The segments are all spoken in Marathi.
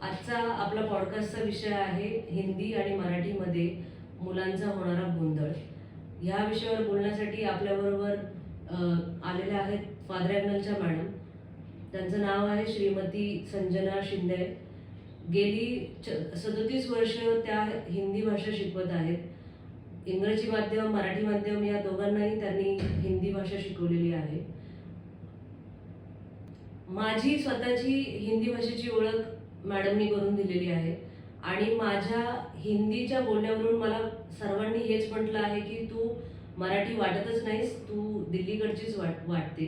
आजचा आपला पॉडकास्टचा विषय आहे हिंदी आणि मराठीमध्ये मुलांचा होणारा गोंधळ. ह्या विषयावर बोलण्यासाठी आपल्याबरोबर आलेल्या आहेत फादर ॲग्नलच्या मॅडम. त्यांचं नाव आहे श्रीमती संजना शिंदे. गेली 37 वर्ष त्या हिंदी भाषा शिकवत आहेत. इंग्रजी माध्यम, मराठी माध्यम या दोघांनाही त्यांनी हिंदी भाषा शिकवलेली आहे. माझी स्वतःची हिंदी भाषेची ओळख मॅडमनी करून दिलेली आहे आणि माझ्या हिंदीच्या बोलण्यावरून मला सर्वांनी हेच म्हटलं आहे की तू मराठी वाटतच नाहीस, तू दिल्लीकडचीच वाटते.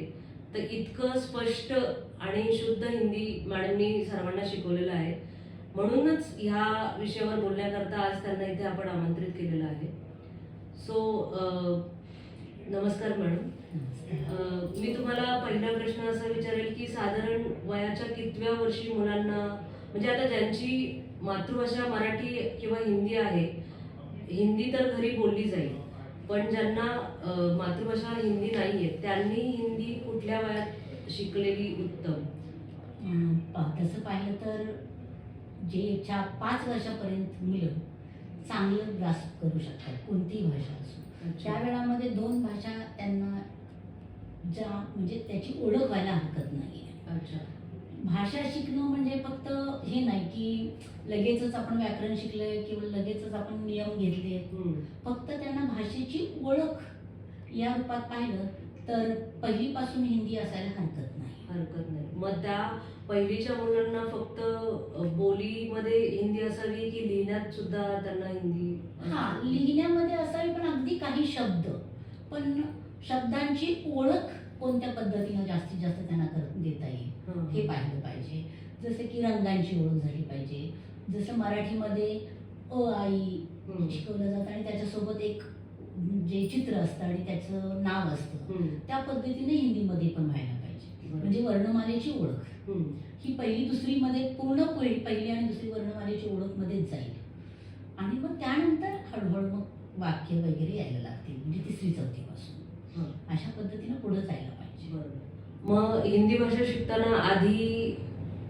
तर इतकं स्पष्ट आणि शुद्ध हिंदी मॅडमनी सर्वांना शिकवलेलं आहे. म्हणूनच ह्या विषयावर बोलण्याकरता आज त्यांना इथे आपण आमंत्रित केलेलं आहे. नमस्कार मॅडम. मी तुम्हाला पहिला प्रश्न असा विचारेल की साधारण वयाच्या कितव्या वर्षी मुलांना, म्हणजे आता ज्यांची मातृभाषा मराठी किंवा हिंदी आहे, हिंदी तर घरी बोलली जाईल, पण ज्यांना मातृभाषा हिंदी नाही आहे त्यांनी हिंदी कुठल्या वयात शिकलेली उत्तम? तसं पाहिलं तर जे 5 वर्षापर्यंत मुलं चांगलं ग्रास्प करू शकतात कोणतीही भाषा असो. त्या वेळामध्ये 2 भाषा त्यांना म्हणजे त्याची ओळख व्हायला हरकत नाही आहे. अच्छा. भाषा शिकणं म्हणजे फक्त हे नाही की लगेचच आपण व्याकरण शिकलंय किंवा लगेचच आपण नियम घेतले. फक्त त्यांना भाषेची ओळख या रूपात पाहिलं तर पहिलीपासून हिंदी असायला हरकत नाही. मग त्या पहिलीच्या मुलांना फक्त बोलीमध्ये हिंदी असावी की लिहिण्यात सुद्धा त्यांना हिंदी? लिहिण्यामध्ये असावी, पण अगदी काही शब्द, पण शब्दांची ओळख कोणत्या पद्धतीनं जास्तीत जास्त त्यांना देता येईल हे पाहिलं पाहिजे. जसं की रंगांची ओळख झाली पाहिजे. जसं मराठीमध्ये अ आई शिकवलं जातं आणि त्याच्यासोबत एक जे चित्र असतं आणि त्याचं नाव असतं, त्या पद्धतीने हिंदीमध्ये पण व्हायला पाहिजे. म्हणजे वर्णमालेची ओळख ही पहिली दुसरीमध्ये पूर्ण पहिली आणि दुसरी वर्णमालेची ओळख मध्येच जाईल आणि मग त्यानंतर हळूहळू मग वाक्य वगैरे यायला लागतील, म्हणजे 3री-4थी पासून अशा पद्धतीनं पुढे जायला पाहिजे. मग हिंदी भाषा शिकताना आधी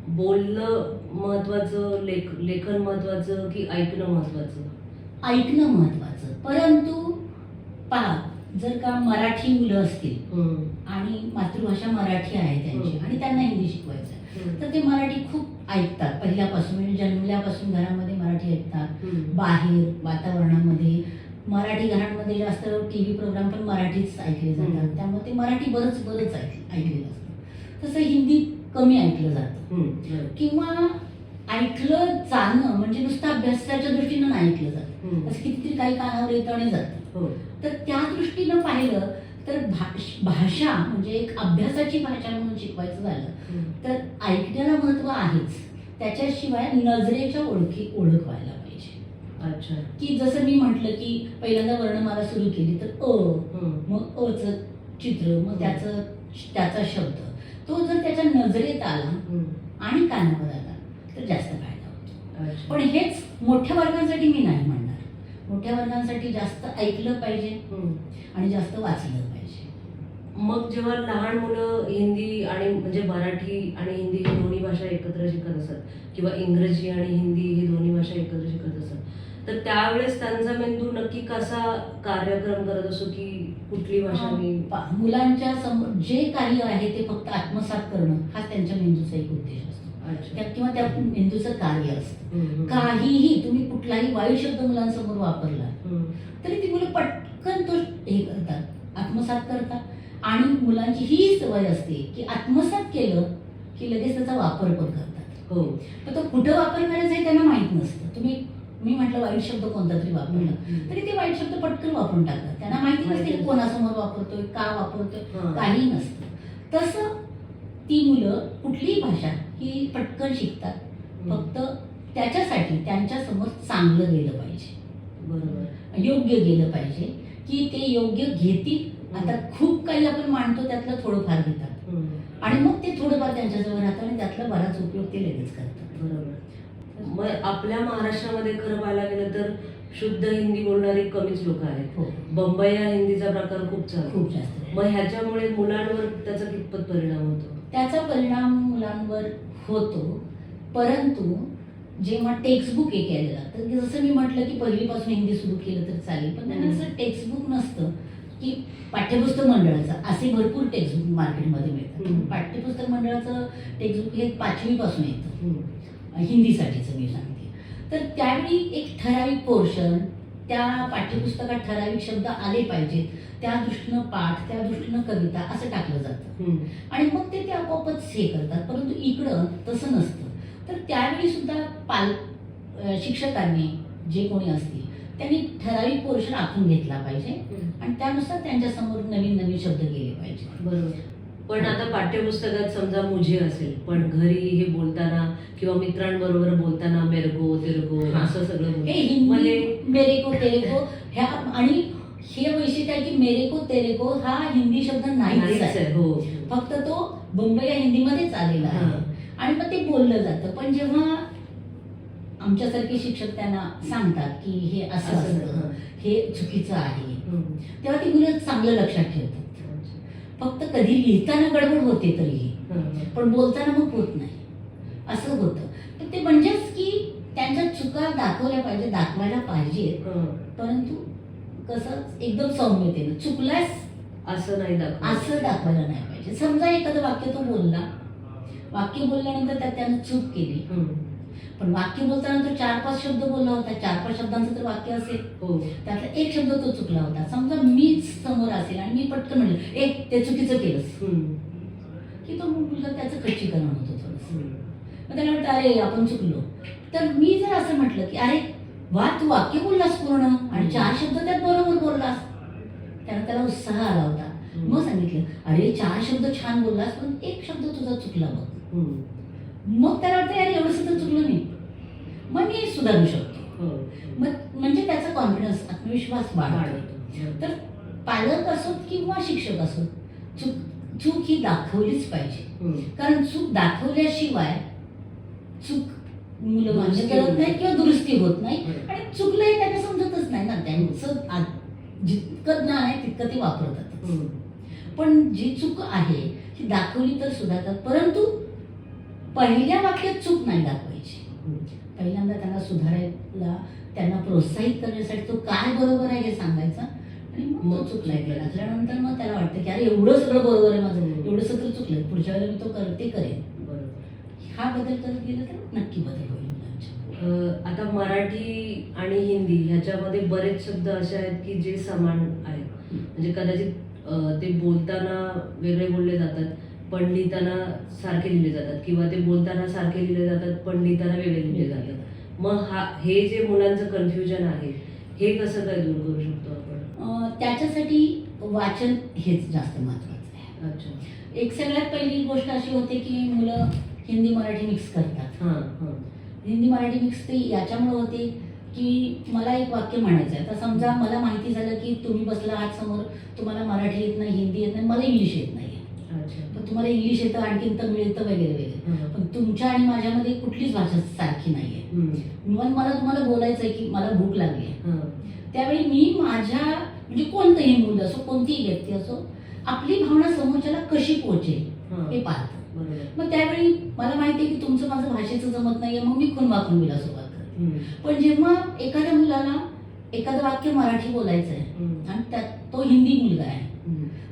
बोलणं महत्वाचं, लेखन महत्वाचं की ऐकणं महत्वाचं? ऐकणं महत्वाचं. परंतु पहा, जर का मराठी मुलं असतील आणि मातृभाषा मराठी आहे त्यांची आणि त्यांना हिंदी शिकवायचं आहे, तर ते मराठी खूप ऐकतात पहिल्यापासून, म्हणजे जन्मल्यापासून घरामध्ये मराठी ऐकतात. बाहेर वातावरणामध्ये मराठी घरांमध्ये जास्त TV प्रोग्राम पण मराठीच ऐकले जातात, त्यामुळे ते मराठी बरंच ऐकलेलं असतं. तसं हिंदी कमी ऐकलं जातं किंवा ऐकलं जाणं म्हणजे नुसतं अभ्यासाच्या दृष्टीनं नाही ऐकलं जातं, असं कितीतरी काही कानावर येतं आणि जातं. तर त्या दृष्टीनं पाहिलं तर भाषा म्हणजे एक अभ्यासाची भाषा म्हणून शिकवायचं झालं तर ऐकण्याला महत्त्व आहेच. त्याच्याशिवाय नजरेच्या ओळख व्हायला पाहिजे. अच्छा. की जसं मी म्हटलं की पहिल्यांदा वर्णमाला सुरू केली तर मग अचं चित्र, मग त्याचा शब्द, तो जर त्याच्या नजरेत आला आणि कानावर आला तर जास्त फायदा होतो. पण हेच मोठ्या वर्गांसाठी मी नाही म्हणणार. मोठ्या वर्गांसाठी जास्त ऐकलं पाहिजे आणि जास्त वाचलं पाहिजे. मग जेव्हा लहान मुलं हिंदी आणि म्हणजे मराठी आणि हिंदी ही दोन्ही भाषा एकत्र शिकत असतात किंवा इंग्रजी आणि हिंदी ही दोन्ही भाषा एकत्र शिकत असतात, तर त्यावेळेस त्यांचा मेंदू नक्की कसा कार्यक्रम करत असतो की कुठली भाषा? मुलांच्या समोर जे काही आहे ते फक्त आत्मसात करणं हा त्यांच्या मेंदूचा एक उद्देश असतो किंवा त्या मेंदूचं कार्य असतं. काहीही तुम्ही कुठलाही वाईट शब्द मुलांसमोर वापरला तरी ती मुलं पटकन तो हे करतात, आत्मसात करतात. आणि मुलांची ही सवय असते की आत्मसात केलं की लगेच त्याचा वापर पण करतात. पण तो कुठं वापर करायचा हे त्यांना माहित नसतं. मी म्हटलं वाईट शब्द कोणता तरी वापरला तरी ते वाईट शब्द पटकन वापरून टाकतात. त्यांना माहिती नसते की कोणासमोर वापरतोय, का वापरतोय, काही नसतं. तसं ती मुलं कुठलीही भाषा ही पटकन शिकतात, फक्त त्याच्यासाठी त्यांच्यासमोर चांगलं गेलं पाहिजे, बरोबर, योग्य गेलं पाहिजे की ते योग्य घेतील. आता खूप काही आपण मांडतो त्यातलं थोडंफार घेतात आणि मग ते थोडंफार त्यांच्याजवळ राहतं आणि त्यातला बराच उपयोग ते लगेच करतात. बरोबर. मग आपल्या महाराष्ट्रामध्ये खरं पाहायला गेलं तर शुद्ध हिंदी बोलणारे कमीच लोक आहेत. बंबई या हिंदीचा प्रकार खूप जास्त. मग ह्याच्यामुळे मुलांवर त्याचा कितपत परिणाम होतो? त्याचा परिणाम मुलांवर होतो, परंतु जेव्हा टेक्स्टबुक एक यायला लागतं, की जसं मी म्हटलं की पहिलीपासून हिंदी सुरू केलं तर चालेल, पण त्यांना असं टेक्स्टबुक नसतं की पाठ्यपुस्तक मंडळाचं, असे भरपूर टेक्स्टबुक मार्केटमध्ये मिळतात. हम्म. पाठ्यपुस्तक मंडळाचं टेक्स्टबुक हे 5वी पासून येतं, हम्म. हिंदीसाठीचं मी सांगते. तर त्यावेळी एक ठराविक पोर्शन, त्या पाठ्यपुस्तकात ठराविक शब्द आले पाहिजेत, त्या दृष्टीनं पाठ, त्या दृष्टीनं कविता असं टाकलं जातं. हम्म. आणि मग ते आपोआपच हे करतात. परंतु इकडं तसं नसतं. तर त्यावेळी सुद्धा शिक्षकांनी, जे कोणी असतील, त्यांनी ठराविक पोर्शन आखून घेतला पाहिजे आणि त्यानुसार त्यांच्यासमोर नवीन नवीन शब्द गेले पाहिजे. बरोबर. पण आता पाठ्यपुस्तकात समजा मुझे असेल, पण घरी हे बोलताना किंवा मित्रांबरोबर बोलताना मेरगो तेरगो असं सगळं हे बोलतात. हिंदी म्हणजे मेरे को तेरे को ह्या, आणि हे वैशिष्ट्य आहे की मेरे को तेरे को हा हिंदी शब्द नाहीच नाहीच आहे. आहे. हो. फक्त तो बंबई या हिंदीमध्येच आलेला आहे हां. आणि मग ते बोललं जातं. पण जेव्हा आमच्यासारखे शिक्षक त्यांना सांगतात की हे असं असं, असतं, हां. हे चुकीचं आहे, हम्म. तेव्हा ती मुलं चांगलं लक्षात ठेवतात. फक्त कधी लिहिताना गडबड होते तरीही, हां. पण बोलताना मग होत नाही, असं होतं. तर ते म्हणजेच की त्यांच्या चुका दाखवल्या पाहिजे, दाखवायला पाहिजेत, हां. परंतु कसं एकदम सौम्यतेनं, चुकल्यास असं नाही दाखव. असं दाखवायला नाही पाहिजे. समजा एखादं वाक्य तो बोलला, वाक्य बोलल्यानंतर त्यानं चूक केली, पण वाक्य बोलताना तो 4-5 शब्द बोलला होता, 4-5 शब्दांचं तर वाक्य असेल, हो. त्यातला एक शब्द तो चुकला होता. समजा मीच समोर असेल आणि मी पटकन म्हणलं ते चुकीचं केलंस, की तो मुलगा त्याचं खच्चीकरण होतं थोडंसं. मग त्याला वाटतं अरे आपण चुकलो. तर मी जर असं म्हटलं की अरे वा तू वाक्य बोललास पूर्ण आणि 4 शब्द त्यात बरोबर बोललास, त्याला उत्साह आला होता. मग सांगितलं अरे 4 शब्द छान बोललास पण एक शब्द तुझा चुकला बघ. मग त्याला वाटतं अरे एवढं सुद्धा चुकलं नाही, मग मी सुधारू शकतो. मग म्हणजे त्याचा कॉन्फिडन्स, आत्मविश्वास वाढतो. तर पालक असोत किंवा शिक्षक असोत, चूक ही दाखवलीच पाहिजे. कारण चूक दाखवल्याशिवाय चूक मुलं मान्य करत नाही किंवा दुरुस्ती होत नाही आणि चुकलंय त्यांना समजतच नाही ना. त्यांचं जितकं ज्ञान आहे तितकं ते वापरतात. पण जी चूक आहे ती दाखवली तर सुधारतात, परंतु पहिल्या वाक्यात चूक नाही दाखवायची. पहिल्यांदा त्यांना सुधारायला, त्यांना प्रोत्साहित करण्यासाठी तो काय बरोबर आहे हे सांगायचं आणि मग तो चुकलाय ते घातल्यानंतर मग त्याला वाटतं की अरे एवढं सगळं बरोबर आहे माझं, एवढं सगळं चुकलं, पुढच्या वेळेला मी तो करेन. हा बदल करत गेला तर नक्की बदल होईल मुलांच्या. आता मराठी आणि हिंदी ह्याच्यामध्ये बरेच शब्द असे आहेत की जे समान आहेत. म्हणजे कदाचित ते बोलताना वेगळे बोलले जातात, पण लिहिताना सारखे लिहिले जातात, किंवा ते बोलताना सारखे लिहिले जातात पण लिहिताना वेगळे लिहिले जातात. मग हे जे मुलांचं कन्फ्युजन आहे हे कसं काय दूर करू शकतो आपण? त्याच्यासाठी वाचन हेच जास्त महत्त्वाचं आहे. अच्छा. एक सगळ्यात पहिली गोष्ट अशी होते की मुलं हिंदी मराठी मिक्स करतात. हिंदी मराठी मिक्स ते याच्यामुळे होते की मला एक वाक्य म्हणायचं आहे. तर समजा मला माहिती झालं की तुम्ही बसला आहात समोर, तुम्हाला मराठी येत नाही, हिंदी येत नाही, मला इंग्लिश येत नाही. पण तुम्हाला इंग्लिश येतं, आणखीन तमिळ येतं, वगैरे वगैरे. पण तुमच्या आणि माझ्यामध्ये कुठलीच भाषा सारखी नाहीये. मला तुम्हाला बोलायचं आहे की मला भूक लागली आहे, त्यावेळी मी माझ्या म्हणजे कोणतंही मुलं असो, कोणतीही व्यक्ती असो, आपली भावना समोरच्याला कशी पोहोचेल हे पाहतं. मग त्यावेळी मला माहिती आहे की तुमचं माझं भाषेचं जमत नाहीये, मग मी खुनवा-खुनवीला सुरुवात करते. पण जेव्हा एखाद्या मुलाला एखादं वाक्य मराठी बोलायचं आहे आणि त्यात तो हिंदी मुलगा आहे,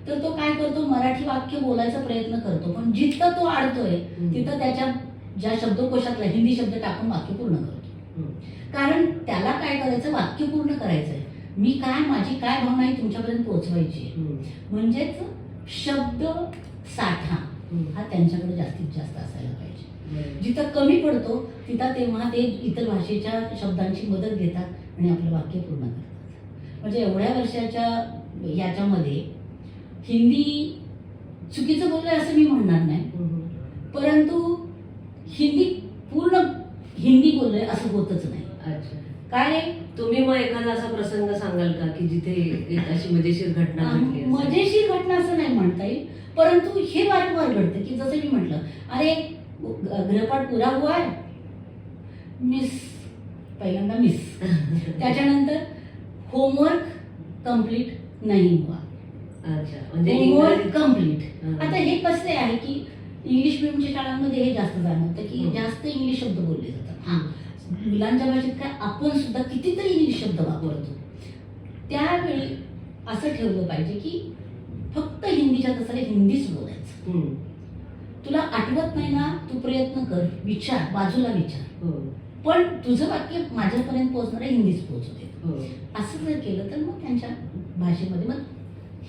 तर तो काय करतो, मराठी वाक्य बोलायचा प्रयत्न करतो, पण जितका तो अडतोय तिथं त्याच्या ज्या शब्दकोशातला हिंदी शब्द टाकून वाक्य पूर्ण करतो. कारण त्याला काय करायचं, वाक्य पूर्ण करायचंय. मी काय, माझी काय भावना आहे तुमच्यापर्यंत पोहोचवायची. म्हणजेच शब्द साठा हा त्यांच्याकडे जास्तीत जास्त असायला पाहिजे. जिथं कमी पडतो तिथं तेव्हा ते इतर भाषेच्या शब्दांची मदत घेतात आणि आपलं वाक्य पूर्ण करतात. म्हणजे एवढ्या वर्षाच्या ह्याच्यामध्ये हिंदी चुकीचं बोललंय असं मी म्हणणार नाही, परंतु हिंदी पूर्ण हिंदी बोललंय असं होतच नाही. अच्छा. काय तुम्ही मग एखादा असा प्रसंग सांगाल का की जिथे एक अशी मजेशीर घटना घडली असेल? मजेशीर घटना असं नाही म्हणता येईल, परंतु हे वारंवार घडतं की जसं मी म्हटलं, अरे गृहपाठ पुरा हुआ है, मिस, पहिल्यांदा मिस, त्याच्यानंतर होमवर्क कंप्लीट नाही हुआ. अच्छा. म्हणजे होमवर्क कंप्लीट. आता हे कसे आहे की इंग्लिश मिडियमच्या शाळांमध्ये हे जास्त जाणवतं की जास्त इंग्लिश शब्द बोलले जातात. मुलांच्या भाषेत काय आपण सुद्धा कितीतरी इंग्लिश शब्द वापरतो. त्यावेळी असं ठेवलं पाहिजे की फक्त हिंदीच्या तसं हिंदीच बोलायचं. तुला आठवत नाही ना, तू प्रयत्न कर, विचार, बाजूला विचार, पण तुझं वाक्य माझ्यापर्यंत पोहोचणार आहे, हिंदीच पोहोचू दे. असं जर केलं तर मग त्यांच्या भाषेमध्ये, मग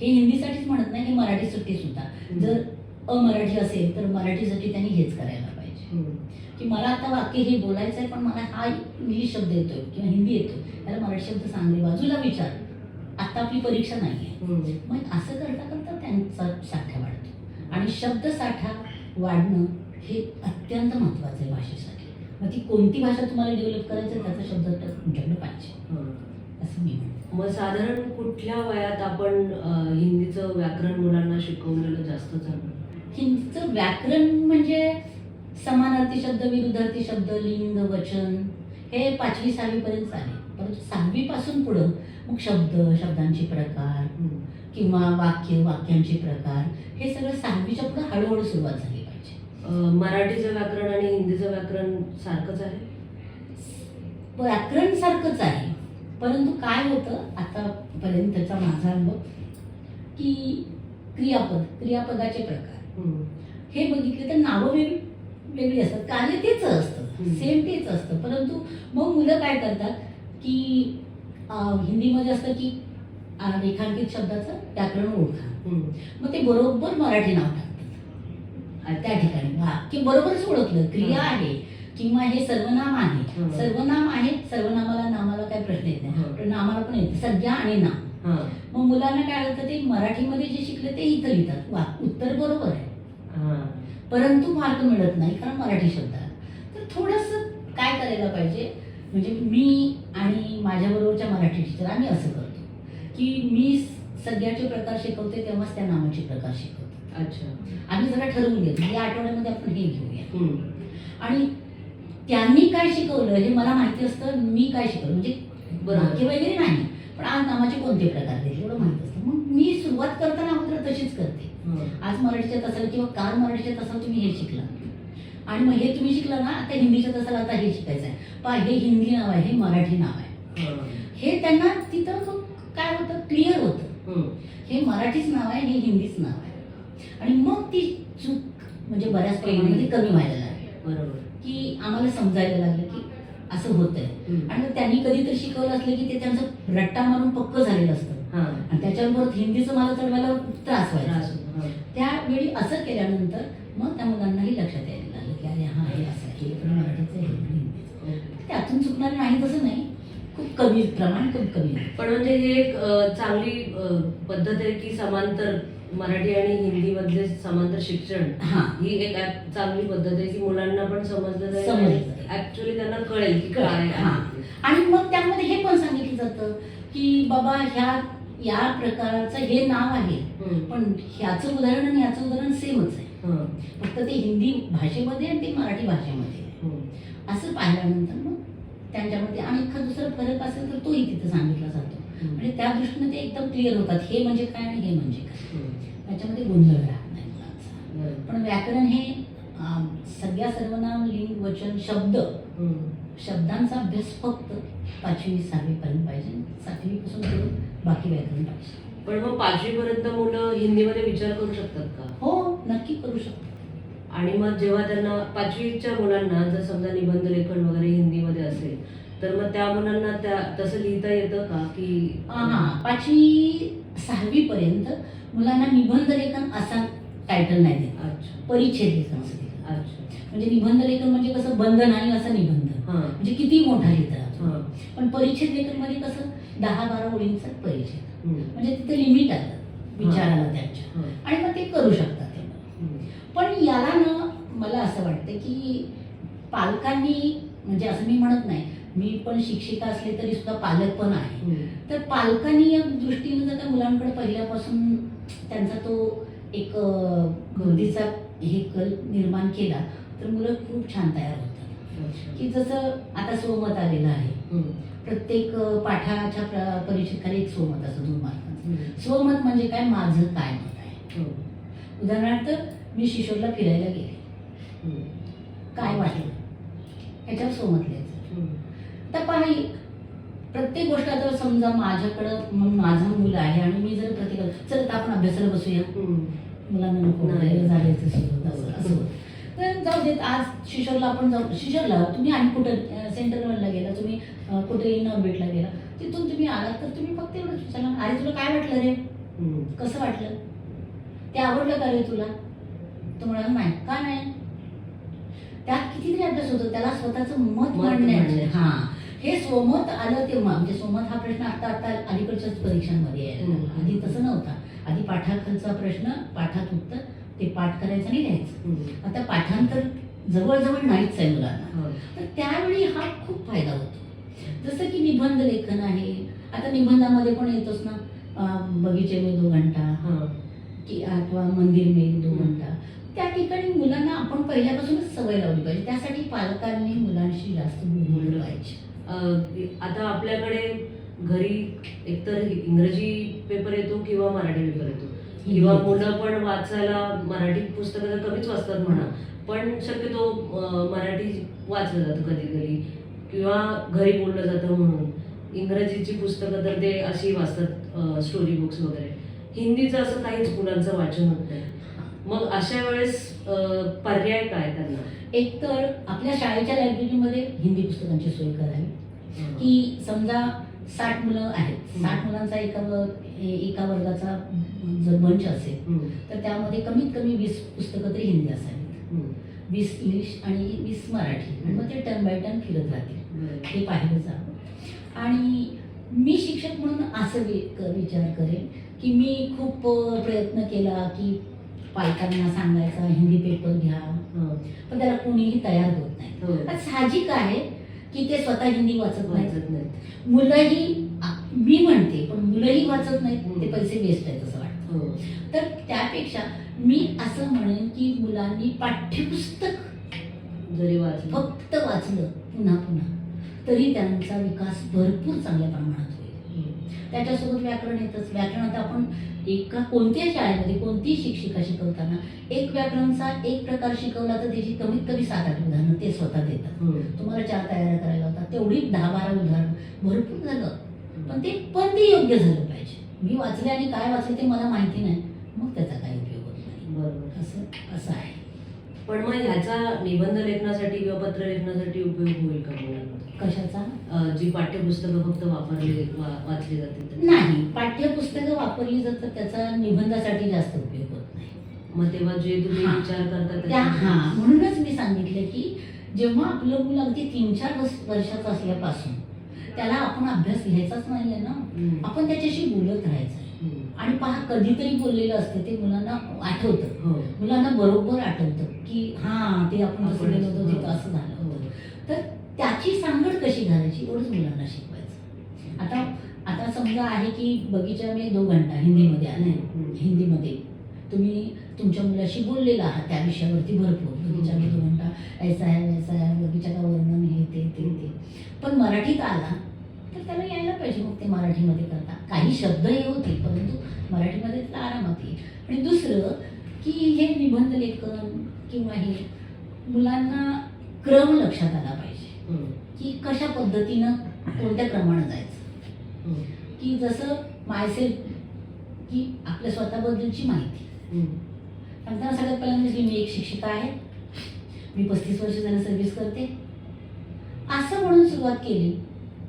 हे हिंदीसाठीच म्हणत नाही, हे मराठीसाठी सुद्धा जर अमराठी असेल तर मराठीसाठी त्यांनी हेच करायला पाहिजे की मला आता वाक्य हे बोलायचं आहे, पण मला हा इंग्लिश शब्द येतोय किंवा हिंदी येतोय, त्याला मराठी शब्द सांगले, बाजूला विचार, आता आपली परीक्षा नाही आहे. मग असं करता करता त्यांचा साठा वाढतो आणि शब्द साठा वाढणं हे अत्यंत महत्त्वाचं आहे भाषेसाठी. मग ती कोणती भाषा तुम्हाला डेव्हलप करायचं त्याचा शब्द तुमच्याकडे पाहिजे असं मी म्हणतो. मग साधारण कुठल्या वयात आपण हिंदीचं व्याकरण मुलांना शिकवलेलं जास्त चांगलं? हिंदीचं व्याकरण म्हणजे समानार्थी शब्द, विरुद्धार्थी शब्द, लिंग, वचन हे 5वी 6वी पर्यंत आले. परंतु 6वी पासून पुढं मग शब्द, शब्दांचे प्रकार किंवा वाक्य, वाक्यांचे प्रकार हे सगळं 6वीच्या पुढे हळूहळू सुरुवात झाली पाहिजे. मराठीचं व्याकरण आणि हिंदीचं व्याकरण सारखंच आहे? व्याकरण सारखंच आहे, परंतु काय होतं आतापर्यंतचा माझा अनुभव की क्रियापदाचे प्रकार हे बघितले तर नावं वेगळी असतात, कार्य तेच असतं, सेम तेच असतं. परंतु मग मुलं काय करतात की हिंदीमध्ये असतं की रेखांकित शब्दाचं व्याकरण ओळखा, मग ते बरोबर मराठी नाव टाकतात त्या ठिकाणी. वाक्य बरोबरच ओळखलं, क्रिया आहे किंवा हे सर्वनाम आहे, सर्वनाम आहे, सर्वनामाला नामाला काय प्रश्न येत नाही, पण नामाला पण येते संज्ञा आणि नाम. मग मुलांना काय होतं, ते मराठीमध्ये जे शिकले ते इथं लिहितात, उत्तर बरोबर आहे परंतु मार्क मिळत नाही कारण मराठी शब्द आहे. तर थोडंसं काय करायला पाहिजे, म्हणजे मी आणि माझ्याबरोबरच्या मराठी टीचर आम्ही असं करतो की मी सगळ्याचे प्रकार शिकवते तेव्हाच त्या नामाचे प्रकार शिकवतो. अच्छा, आम्ही जरा ठरवून घेतो या आठवड्यामध्ये आपण हे घेऊया, आणि त्यांनी काय शिकवलं हे मला माहिती असतं, मी काय शिकवलं म्हणजे वाक्य वगैरे नाही, पण आज नामाचे कोणते प्रकार दिले एवढं माहित असतं. मग मी सुरुवात करताना अगोदर तशीच करते, आज मराठीच्यात असाल किंवा काल मराठीच्यात असाल तुम्ही हे शिकला आणि मग हे तुम्ही शिकला ना, आता हिंदीच्यात असाल आता हे शिकायचं आहे, पहा हे हिंदी नाव आहे, हे मराठी नाव आहे, हे त्यांना तिथं मग काय होतं क्लिअर होतं, हे मराठीच नाव आहे, हे हिंदीच नाव आहे. आणि मग ती चूक म्हणजे बऱ्याच प्रमाणामध्ये कमी व्हायला लागली. बरोबर, की आम्हाला समजायला लागलं की असं होतंय. आणि मग त्यांनी कधीतरी शिकवलं असलं की ते त्यांचं रट्टा मारून पक्क झालेलं असतं आणि त्याच्याबरोबर हिंदीचं मला चढवायला त्रास व्हायचा. त्यावेळी असं केल्यानंतर मग त्या मुलांनाही लक्षात यायला लागलं की अरे हां हे असं आहे, हे मराठीचं आहे, हे हिंदीचं. त्यातून चुकणार नाही तसं नाही, खूप कमी प्रमाण, खूप कमी. पण म्हणजे हे एक चांगली पद्धत आहे की समांतर मराठी आणि हिंदी मधले समांतर शिक्षण ही एक चांगली पद्धत आहे की मुलांना पण समजलं जाईल, ऍक्च्युअली त्यांना कळेल की काय आहे. आणि मग त्यामध्ये हे पण सांगितलं जातं की बाबा या प्रकारचं हे नाव आहे, पण ह्याचं उदाहरण आणि ह्याचं उदाहरण सेमच आहे, फक्त ते हिंदी भाषेमध्ये आणि ते मराठी भाषेमध्ये. असं पाहिल्यानंतर मग त्यांच्यामध्ये आणि एखादा दुसरा फरक असेल तर तोही तिथे सांगितला जातो. म्हणजे त्या दृष्टीने ते एकदम क्लिअर होतात, हे म्हणजे काय आणि हे म्हणजे काय, त्याच्यामध्ये गोंधळ राहत नाही मुलांचा. पण व्याकरण हे सगळ्या सर्वनाम, लिंग, वचन, शब्दांचा अभ्यास फक्त 5वी 6वी पर्यंत पाहिजे, 7वी पासून पुढे बाकी व्याकरण पाहिजे. पण मग 5वी पर्यंत मुलं हिंदीमध्ये विचार करू शकतात का? हो, नक्की करू शकतात. आणि मग जेव्हा त्यांना 5वीच्या मुलांना जर समजा निबंध लेखन वगैरे हिंदीमध्ये असेल तर मग त्या मुलांना तसं लिहिता येतं का की? 5वी 6वी पर्यंत मुलांना निबंध लेखन असा टायटल नाही देत. अच्छा, परिच्छेद लेखन असं देतात. अच्छा, म्हणजे निबंध लेखन म्हणजे कसं बंध नाही असा निबंध, म्हणजे किती मोठा लिहिता. पण परिच्छेद लेखन मध्ये कसं 10-12 ओळींचा परिच्छेद, म्हणजे तिथे लिमिट आलं विचारायला त्यांच्या, आणि मग ते करू शकतात ते. पण याला ना मला असं वाटतं की पालकांनी, म्हणजे असं मी म्हणत नाही, मी पण शिक्षिका असले तरी सुद्धा पालक पण आहे, तर पालकांनी या दृष्टीने जर त्या मुलांकडे पहिल्यापासून त्यांचा तो एक गरजेचा हे कल निर्माण केला तर मुलं खूप छान तयार होतात. की जसं आता स्वमत आलेलं आहे, प्रत्येक पाठाच्या परीक्षेखाली एक स्वमत असतं 2 मार्कांचं. स्वमत म्हणजे काय, माझं काय मत आहे. उदाहरणार्थ मी शिशोरला फिरायला गेले, काय वाटलं ह्याच्यावर स्वमत लिहायचं. तर पहा प्रत्येक गोष्ट आता समजा माझ्याकडं माझं मुलं आहे आणि मी जर प्रत्येकाला चल आता आपण अभ्यासाला बसूया, मुलांना नको नाही. जायचं सोबत असं होतं. तर जाऊ देत, आज शिशोरला आपण जाऊ. शिशोरला तुम्ही आणि कुठं सेंट्रल वनला गेला, तुम्ही कुठे इन ऑर्बिटला गेला, तिथून तुम्ही आलात तर तुम्ही फक्त एवढंच विचारला, अरे तुला काय वाटलं रे, कसं वाटलं, ते आवडलं का रे तुला? तो म्हणाला नाही. का नाही? त्यात कितीतरी अभ्यास होतो, त्याला स्वतःचं मत मांडण्याचं. हा, हे स्वमत आलं तेव्हा, म्हणजे स्वमत हा प्रश्न आता अलीकडच्याच परीक्षांमध्ये आहे. आधी तसं नव्हता. आधी पाठाखालचा प्रश्न, पाठात उत्तर, ते पाठ करायचं आणि लिहायचं. आता पाठांतर जवळजवळ नाहीच आहे मुलांना. तर त्यावेळी हा खूप फायदा होतो. जसं की निबंध लेखन आहे, आता निबंधामध्ये पण येतोच ना, बगीचे में 2 घंटा की अथवा मंदिर में 2 घंटा. त्या ठिकाणी मुलांना आपण पहिल्यापासूनच सवय लावली पाहिजे. त्यासाठी पालकांनी मुलांशी जास्त बोललं पाहिजे. आता आपल्याकडे घरी एकतर इंग्रजी पेपर येतो किंवा मराठी पेपर येतो, किंवा मुलं पण वाचायला मराठी पुस्तकं तर कमीच वाचतात म्हणा, पण शक्यतो मराठी वाचलं जातं कधी कधी, किंवा घरी बोललं जातं म्हणून. इंग्रजीची पुस्तकं तर ते अशी वाचतात, स्टोरी बुक्स वगैरे. हिंदीचं असं काहीच मुलांचं वाचन होत नाही. मग अशा वेळेस पर्याय काय त्यांना? एक तर आपल्या शाळेच्या लायब्ररीमध्ये हिंदी पुस्तकांची सोय करावी, की समजा 60 मुलं आहेत, 60 मुलांचा एका वर्गाचा जर मंच असेल तर त्यामध्ये कमीत कमी 20 पुस्तकं तरी हिंदी असावी, 20 इंग्लिश आणि 20 मराठी, आणि मग ते टर्न बाय टर्न फिरत राहतील. हे पाहिलं जावं. आणि मी शिक्षक म्हणून असं विचार करेन की मी खूप प्रयत्न केला की पालकांना सांगायचा हिंदी पेपर घ्या, पण त्याला कोणीही तयार होत नाही. आता साहजिक आहे की ते स्वतः हिंदी वाचत नाहीत, मुलंही, मी म्हणते पण मुलंही वाचत नाहीत, ते पैसे वेस्ट आहेत असं वाटतं. तर त्यापेक्षा मी असं म्हणेन की मुलांनी पाठ्यपुस्तक जरी वाचलं, फक्त वाचलं पुन्हा पुन्हा, तरी त्यांचा विकास भरपूर चांगल्या प्रमाणात होईल. त्याच्यासोबत व्याकरण येतच. व्याकरण आता आपण एका कोणत्याही शाळेमध्ये कोणतीही शिक्षिका शिकवताना एक व्याकरणचा एक प्रकार शिकवला तर त्याची कमीत कमी 7-8 उदाहरणं ते स्वतः देतात. तुम्हाला 4 तयाऱ्या करायला होतात, तेवढी 10-12 उदाहरणं भरपूर झालं, पण ते योग्य झालं पाहिजे. मी वाचले आणि काय वाचले ते मला माहिती नाही, मग त्याचा काही उपयोग होत नाही. बरोबर, असं आहे. पण मग ह्याचा निबंध लेखनासाठी किंवा पत्र लेखनासाठी उपयोग होईल का मुलांना? कशाचा? जी पाठ्यपुस्तकं फक्त वाचली जातील नाही, पाठ्यपुस्तकं वापरली जातात त्याचा निबंधासाठी जास्त उपयोग होत नाही. मग तेव्हा जे तुम्ही विचार करता म्हणूनच मी सांगितलं की जेव्हा आपलं मुलं अगदी 3-4 वर्षाचं असल्यापासून त्याला आपण अभ्यास घ्यायचाच नाहीये ना, आपण त्याच्याशी बोलत राहायचं. आणि पहा, कधीतरी बोललेलं असतं ते मुलांना आठवतं, मुलांना बरोबर आठवतं की हा ते आपण असं गेलो होतो, तिथं असं झालं होतं. तर त्याची सांगड कशी घालायची एवढंच मुलांना शिकवायचं. आता समजा आहे की बगीचा में 2 घंटा हिंदीमध्ये आले, हिंदीमध्ये तुम्ही तुमच्या मुलाशी बोललेला आहात त्या विषयावरती भरपूर, बगीचा में 2 घंटा ऐसा है वैसा है, बगीचा का वर्णन हे ते. पण मराठीत आला तर त्याला यायला पाहिजे, मग ते मराठीमध्ये करता. काही शब्द हे होतील परंतु मराठीमध्ये त्याला आरामात येईल. आणि दुसरं की हे निबंध लेखन किंवा हे मुलांना क्रम लक्षात आला पाहिजे की कशा पद्धतीनं कोणत्या क्रमानं जायचं. की जसं मायसेल्फ, की आपल्या स्वतःबद्दलची माहिती सांगताना सगळ्यात पहिल्यांदा मी एक शिक्षिका आहे, मी 35 वर्ष झालं सर्व्हिस करते, असं म्हणून सुरुवात केली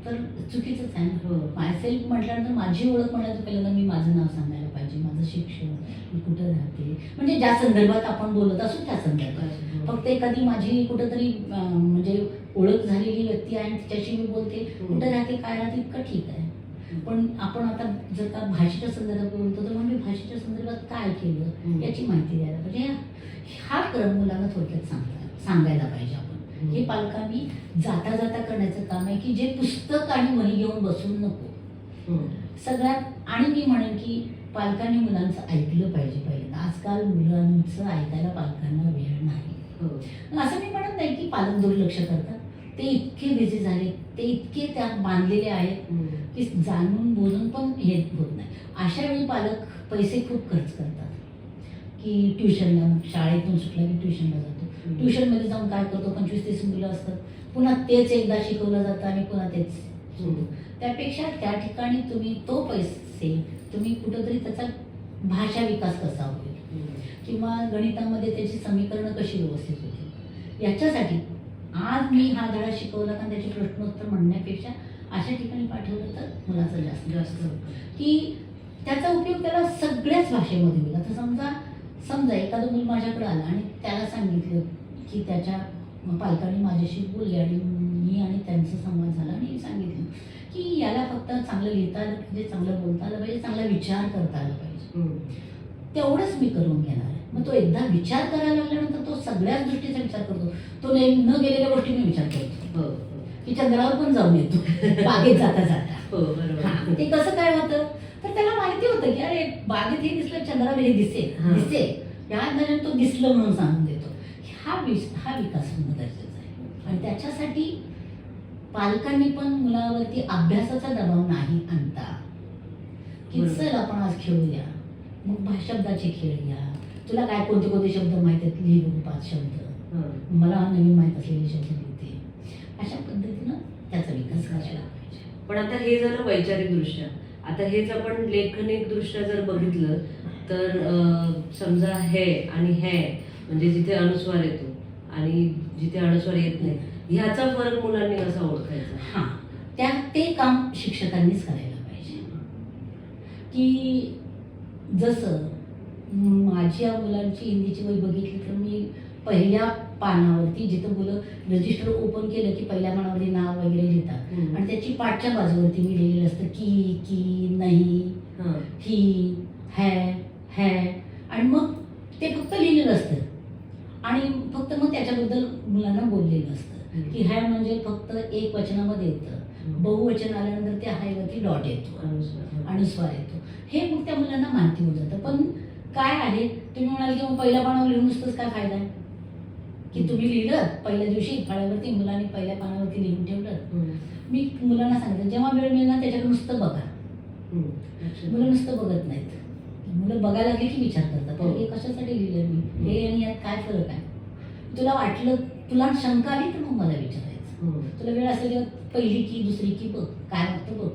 तर चुकीचंच आहे ना. मायसेल्फ म्हटल्यानंतर माझी ओळख म्हटल्यानंतर पहिल्यांदा मी माझं नाव सांगायला पाहिजे, माझं शिक्षण, मी कुठं राहते, म्हणजे ज्या संदर्भात आपण बोलत असू त्या संदर्भात. फक्त एखादी माझी कुठंतरी म्हणजे ओळख झालेली व्यक्ती आहे आणि तिच्याशी मी बोलते, कुठं राहते काय राहते इतकं ठीक आहे. पण आपण आता जर का भाषेच्या संदर्भात बोलतो तर म्हणजे भाषेच्या संदर्भात काय केलं याची माहिती द्यायला पाहिजे. हा क्रम मुलांना थोडक्यात सांगायला पाहिजे आपण. हे पालकांनी जाता जाता करण्याचं काम आहे की जे पुस्तक आणि वही घेऊन बसून नको सगळ्यात. आणि मी म्हणेन की पालकांनी मुलांचं ऐकलं पाहिजे पहिल्यांदा. आजकाल मुलांचं ऐकायला पालकांना वेळ नाही. असं मी म्हणत नाही की पालक दुर्लक्ष करतात, ते इतके बिझी झाले, ते इतके त्यात बांधलेले आहेत की जाणून बोलून पण हे होत नाही. अशा वेळी पालक पैसे खूप खर्च करतात की ट्युशनला, शाळेतून सुटला की ट्युशनला जातो, ट्युशनमध्ये जाऊन काय करतो, 25-30 मुलं असतात, पुन्हा तेच एकदा शिकवलं जातं आणि पुन्हा तेच. त्यापेक्षा त्या ठिकाणी तुम्ही तो पैसे तुम्ही कुठंतरी त्याचा भाषा विकास कसा होईल किंवा गणितामध्ये त्याची समीकरणं कशी व्यवस्थित होतील याच्यासाठी आज मी हा धडा शिकवला कारण त्याचे प्रश्नोत्तर म्हणण्यापेक्षा अशा ठिकाणी पाठवलं तर मुलाचं जास्त की त्याचा उपयोग त्याला सगळ्याच भाषेमध्ये होईल. आता समजा एखादं मूल माझ्याकडे आलं आणि त्याला सांगितलं की त्याच्या पालकांनी माझ्याशी बोलले आणि मी आणि त्यांचा संवाद झाला आणि सांगितलं की याला फक्त चांगलं लिहिता आलं पाहिजे, चांगलं बोलता आलं पाहिजे, चांगला विचार करता आला पाहिजे, तेवढंच मी करून घेणार आहे. मग तो एकदा विचार करायला लागल्यानंतर तो सगळ्याच दृष्टीचा विचार करतो. तो न गेलेल्या गोष्टी मी विचार करतो की चंद्रावर पण जाऊन येतो बागेत जाता जाता. ते कसं काय होतं तर त्याला माहिती होतं की अरे बागेत हे दिसलं, चंद्रावर हे दिसे या अंदाजाने तो दिसलं म्हणून सांगून देतो. हा विकास होणं गरजेचं आहे आणि त्याच्यासाठी पालकांनी पण मुलावरती अभ्यासाचा दबाव नाही आणता की चल आपण आज खेळूया, मग शब्दाचे खेळ घ्या, तुला काय कोणते कोणते शब्द माहित आहेत लिहून 5 शब्द, मला नवीन माहीत असलेले शब्द लिहिते, अशा पद्धतीनं त्याचा विकास करायला पाहिजे. पण आता हे झालं वैचारिक दृष्ट्या. आता हेच आपण लेखनिक दृष्ट्या जर बघितलं तर समजा हे आणि हे म्हणजे जिथे अनुस्वार येतो आणि जिथे अनुस्वार येत नाही ह्याचा फरक मुलांनी कसा ओळखायचा? ते काम शिक्षकांनीच करायला पाहिजे. की जसं माझ्या मुलांची हिंदीची वही बघितली तर मी पहिल्या पानावरती जिथं मुलं रजिस्टर ओपन केलं की पहिल्या पानावरती नाव वगैरे लिहितात आणि त्याची पाठच्या बाजूवरती मी लिहिलेलं असतं की नाही, ही, है आणि मग ते फक्त लिहिलेलं असतं आणि फक्त मग त्याच्याबद्दल मुलांना बोललेलं असतं की है म्हणजे फक्त एक वचनामध्ये येतं, बहुवचन आल्यानंतर त्या हायवरती डॉट येतो, अनुस्वार येतो. हे मग त्या मुलांना माहिती होऊन जातं. पण काय आहे तुम्ही म्हणाल की मग पहिल्या पानावर लिहून नुसतंच काय फायदा आहे की तुम्ही लिहिलं पहिल्या दिवशी फळ्यावरती, मुलांनी पहिल्या पानावरती लिहून ठेवलं. मी मुलांना सांगितलं जेव्हा वेळ मिळणार त्याच्याकडे नुसतं बघा. मुलं नुसतं बघत नाहीत, मुलं बघायला लागली की विचार करतात हे कशासाठी लिहिलं मी, हे आणि यात काय फरक आहे. तुला वाटलं, तुला शंका आली तर मग मला विचारायचं. तुला वेळ असेल तेव्हा पहिली की दुसरी की बघ काय वाटतं बघ.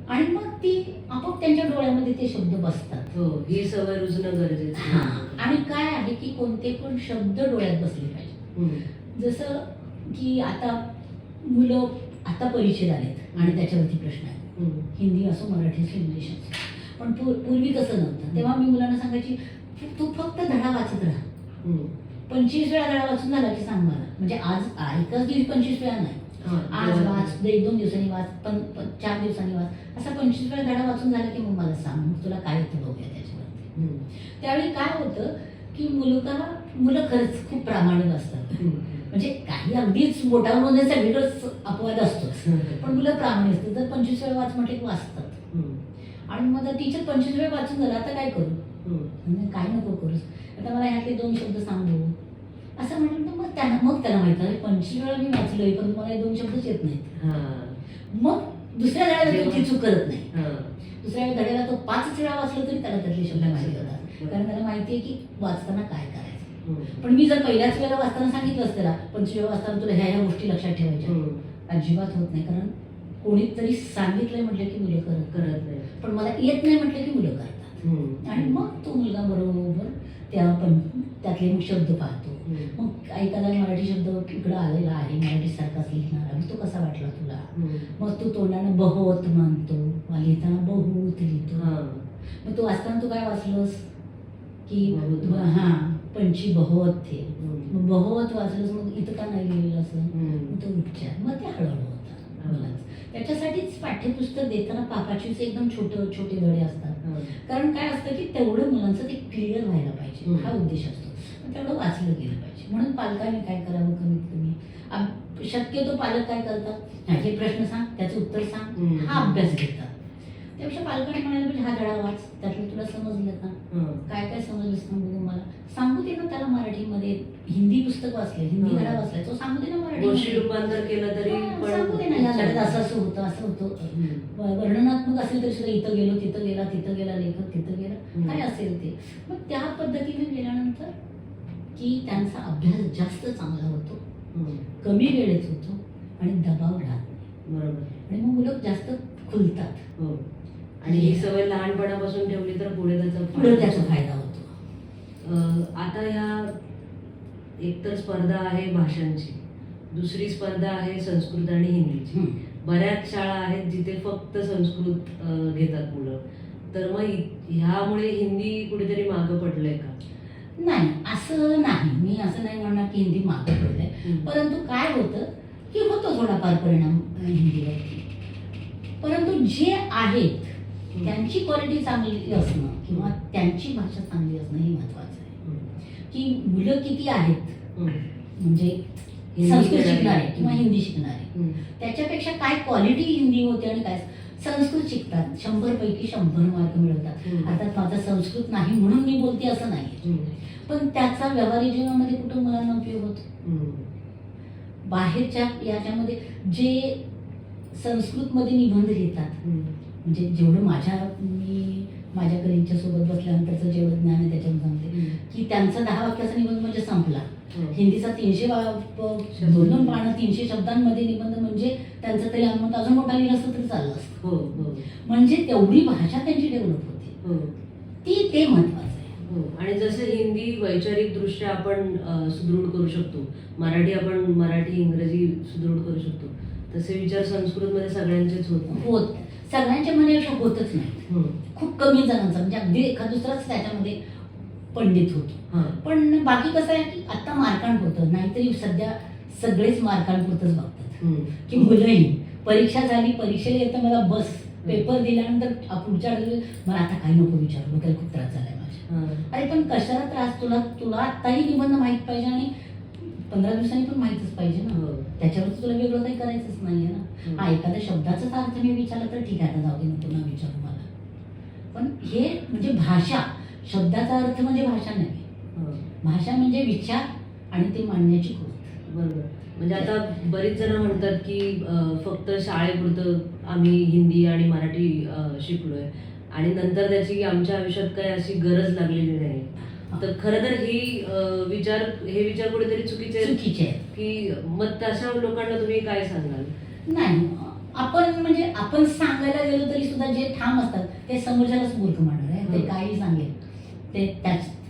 आणि मग ती आपोआप त्यांच्या डोळ्यामध्ये ते शब्द बसतात. ही सवय रुजणं गरजेचं. आणि काय आहे की कोणते पण शब्द डोळ्यात बसले पाहिजे. जसं की आता मुलं आता परिचय आलेत आणि त्याच्यावरती प्रश्न आहेत, हिंदी असो मराठी असो इंग्लिश असो. पण पूर्वी तसं नव्हतं. तेव्हा मी मुलांना सांगायची तू फक्त धडा वाचत राहा, 25 वेळा धडा वाचून झाला की सांग मला. म्हणजे आज एकाच दिवशी 25 वेळा नाही, आज वाच, 1-2 दिवसांनी वाच, 4 दिवसांनी वाच, असा 25 वेळा धडा वाचून झाला की मग मला सांग, मग तुला काय येतं बघूया त्याच्यावरती. त्यावेळी काय होतं की मुलं खरंच खूप प्रामाणिक असतात. म्हणजे काही अगदीच बोटावर म्हणजे सगळीकडेच अपवाद असतोच, पण मुलं प्रामाणिक असतात. जर 25 वेळा वाच म्हटले की वाचतात. आणि मग जर टीचर 25 वेळा वाचून झालं आता काय करू, काय नको करूस, आता मला ह्यातले 2 शब्द सांगू असं म्हटलं तर मग त्याला माहिती आहे 25 वेळा मी वाचलोय पण मला 2 शब्दच येत नाहीत. मग दुसऱ्या धड्याला ती चूक करत नाही. दुसऱ्या धड्याला तो 5 वेळा वाचला तरी त्याला त्यातले शब्द माहिती होतात, कारण त्याला माहिती आहे की वाचताना काय करायचं. पण मी जर पहिल्याच वेळेला वाचताना सांगितलंच त्याला 25 वेळा वाचताना तुला ह्या गोष्टी लक्षात ठेवायच्या, अजिबात होत नाही. कारण कोणीतरी सांगितलंय म्हटलं की मुलं करत नाही, पण मला येत नाही म्हटलं की मुलं करतात. आणि मग तो मुलगा बरोबर त्यातले मग शब्द पाहतो. मग एखादा मराठी शब्द इकडं आलेला आहे मराठी सारखाच लिहिणारा, मग तो कसा वाटला तुला, मग तू तोंडानं बहुत म्हणतो, लिहिताना बहुत लिहितो. मग तू वाचताना तू काय वाचलंस की पंछी बहुत थे, मग बहुत वाचलंस, मग इथं का नाही लिहिलेलं असं, मग तो उच्चार, मग ते हळूहळू होतात मुलांचं. त्याच्यासाठीच पाठ्यपुस्तक देताना पापाचीच एकदम छोटे धडे असतात. कारण काय असतं की तेवढं मुलांचं ते क्लिअर व्हायला पाहिजे, हा उद्देश असतो. पण तेवढं वाचलं गेलं पाहिजे. म्हणून पालकांनी काय करावं, कमीत कमी शक्यतो पालक काय करतात, हे प्रश्न सांग त्याचं उत्तर सांग, हा अभ्यास घेतात. त्यापेक्षा पालकांनी म्हणायला पाहिजे हा धडा वाच, त्यातलं तुला समजलं का, काय काय समजलं सांगू मला, सांगू दे ना त्याला मराठीमध्ये. हिंदी पुस्तक वाचले, हिंदी धडा वाचलाय, तो सांगू दे ना मराठी रूपांतर केलं तरी सांगू दे ना, या धड्यात असं होतं असं होतं. वर्णनात्मक असेल तरी सुद्धा इथं गेलो तिथं गेला लेखक तिथं गेला, काय असेल ते. मग त्या पद्धतीने गेल्यानंतर की त्यांचा अभ्यास जास्त चांगला होतो, हम्म. कमी वेळेत होतो आणि दबाव राहत नाही. बरोबर. आणि मग मुलं जास्त खुलतात. हो. आणि ही सवय लहानपणापासून ठेवली तर पुढे पुढे त्याचा फायदा होतो. आता ह्या एकतर स्पर्धा आहे भाषांची, दुसरी स्पर्धा आहे संस्कृत आणि हिंदीची. हम्म. बऱ्याच शाळा आहेत जिथे फक्त संस्कृत घेतात मुलं. तर मग ह्यामुळे हिंदी कुठेतरी मागं पडलंय का? नाही, असं नाही. मी असं नाही म्हणणार की हिंदी मागं पडलंय. परंतु काय होतं की होतो थोडाफार परिणाम हिंदीवरती. परंतु जे आहेत त्यांची क्वालिटी चांगली असणं किंवा त्यांची भाषा चांगली असणं हे महत्वाचं आहे. की मुलं किती आहेत म्हणजे संस्कृत शिकणारे किंवा हिंदी शिकणारे, त्याच्यापेक्षा काय क्वालिटी हिंदी होते आणि काय संस्कृत शिकतात 100 पैकी 100 मार्क मिळवतात. अर्थात माझा संस्कृत नाही म्हणून मी बोलते असं नाही, पण त्याचा व्यवहारिक जीवनामध्ये कुठं मुलांना उपयोग होतो. बाहेरच्या याच्यामध्ये जे संस्कृतमध्ये निबंध लिहितात, म्हणजे जेवढं मी माझ्या कलीगच्या सोबत बसल्यानंतरचं जेवढं ज्ञान आहे त्याच्यावर सांगते की त्यांचा 10 वाक्याचा निबंध म्हणजे संपला. हिंदीचा 200 पानं 300 शब्दांमध्ये निबंध म्हणजे त्यांचं तरी अजून मोठा लिहिलं असतं तरी चाललं असतं. म्हणजे तेवढी भाषा त्यांची डेव्हलप होते. ते महत्वाचं आहे. आणि जसं हिंदी वैचारिक दृष्ट्या आपण सुदृढ करू शकतो, मराठी इंग्रजी सुदृढ करू शकतो, तसे विचार संस्कृतमध्ये सगळ्यांचेच होत सगळ्यांच्या मनाविषयी होतच नाही. खूप कमी जणांचा म्हणजे अगदी एखाद दुसराच त्याच्यामध्ये पंडित होतो. पण बाकी कसं आहे की आता मार्कांड होतं, नाहीतरी सध्या सगळेच मार्कांपुरतच बघतात. की मुलंही परीक्षा झाली, परीक्षेला येतं मला बस, पेपर दिल्यानंतर पुढच्या मला आता काही नको विचारू, डोक्याला खूप त्रास झालाय माझ्या. अरे पण कशाला त्रास, तुला आत्ताही निबंध माहीत पाहिजे आणि 15 दिवसांनी पण माहीतच पाहिजे ना. त्याच्यावर तुला वेगळं काही करायचंच नाहीये ना. हा एखाद्या शब्दाचाच अर्थ मी विचारला तर ठीक आहे, आता जाऊ दे, नको ना विचारू मला. पण हे म्हणजे भाषा, शब्दाचा अर्थ म्हणजे भाषा नाही. भाषा म्हणजे विचार आणि ते मांडण्याची कृती. बरोबर. म्हणजे आता बरीच जण म्हणतात की फक्त शाळेपुरतं आम्ही हिंदी आणि मराठी शिकलोय आणि नंतर त्याची आमच्या आयुष्यात काही अशी गरज लागलेली नाही. तर खरं तर हे विचार कुठेतरी चुकीचे आहेत की मग तशा लोकांना तुम्ही काय सांगाल? नाही, आपण सांगायला गेलो तरी सुद्धा जे ठाम असतात ते समोरच्यालाच मूर्ख म्हणणार आहे. ते काही सांगेल ते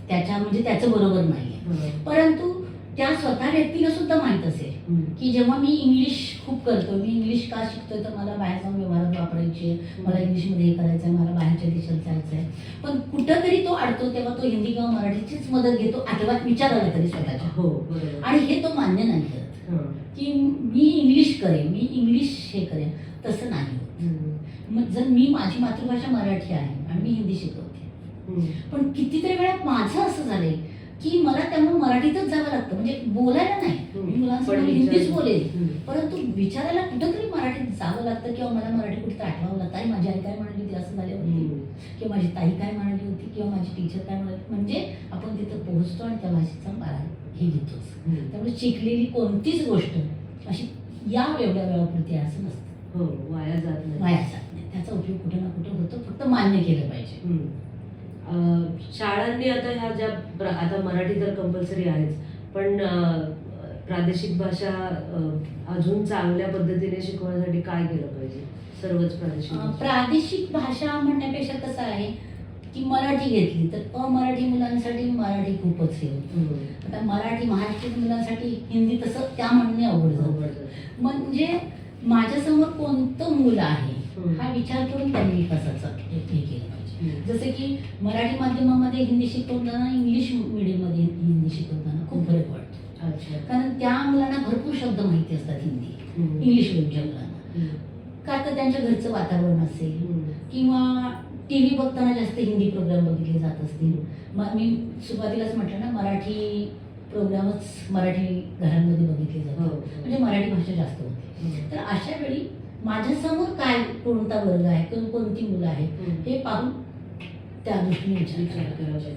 त्याच्या म्हणजे त्याचं बरोबर नाहीये. परंतु त्या स्वतः व्यक्तीला सुद्धा माहित असेल की जेव्हा मी इंग्लिश खूप करतो, मी इंग्लिश का शिकतोय तर मला बाहेर जाऊन व्यवहारात वापरायची आहे, मला इंग्लिशमध्ये हे करायचं आहे, मला बाहेरच्या देशात जायचं आहे. पण कुठंतरी तो अडतो तेव्हा तो हिंदी किंवा मराठीचीच मदत घेतो, आठवड्यात विचारायला तरी स्वतःच्या. आणि हे तो मान्य नाही करत की मी इंग्लिश करेन, मी इंग्लिश हे करेन. तसं नाही होत. मग जर माझी मातृभाषा मराठी आहे आणि मी हिंदी शिकवते, पण कितीतरी वेळा माझं असं झालंय की मला त्यामुळे मराठीतच जावं लागतं. म्हणजे बोलायला नाही, मी मुलांसमोर हिंदीच बोलेल, परंतु विचारायला कुठंतरी मराठीत जावं लागतं किंवा मला मराठी कुठे आठवावं लागतं. आणि माझी आई काय म्हणाली होती असं झाल्यावरती, किंवा माझी ताई काय म्हणाली होती, किंवा माझी टीचर काय म्हणाली. म्हणजे आपण तिथं पोहोचतो आणि त्या भाषेचा मारा हे घेतोच. त्यामुळे शिकलेली कोणतीच गोष्ट अशी एवढ्या वेळापुरती असं नसतं. वाया जात नाही. त्याचा उपयोग कुठे ना कुठे होतो, फक्त मान्य केलं पाहिजे. शाळांनी आता ह्या ज्या आता मराठी तर कंपल्सरी आहेच, पण प्रादेशिक भाषा अजून चांगल्या पद्धतीने शिकवण्यासाठी काय केलं पाहिजे? सर्वच प्रादेशिक भाषा म्हणण्यापेक्षा कसं आहे की मराठी घेतली तर अमराठी मुलांसाठी मराठी खूपच हे होतं. आता मराठी महाराष्ट्रीयन मुलांसाठी हिंदी तसं त्या म्हणणे अवघड. म्हणजे माझ्यासमोर कोणतं मुलं आहे हा विचार करून त्यांनी विकासाचं हे केलं पाहिजे. जसं की मराठी माध्यमामध्ये हिंदी शिकवताना, इंग्लिश मीडियममध्ये हिंदी शिकवताना खूप फरक वाटतो. कारण त्या मुलांना भरपूर शब्द माहिती असतात हिंदी, इंग्लिश मीडियमच्या मुलांना. का तर त्यांच्या घरचं वातावरण असेल किंवा TV बघताना जास्त हिंदी प्रोग्राम बघितले जात असतील. मी सुरुवातीलाच म्हटलं ना, मराठी प्रोग्रामच मराठी घरांमध्ये बघितले जातात, म्हणजे मराठी भाषा जास्त होते. तर अशा वेळी माझ्यासमोर कोणता वर्ग आहे, कोणती मुलं आहेत हे पाहून त्या दृष्टीने विचार करायला पाहिजे.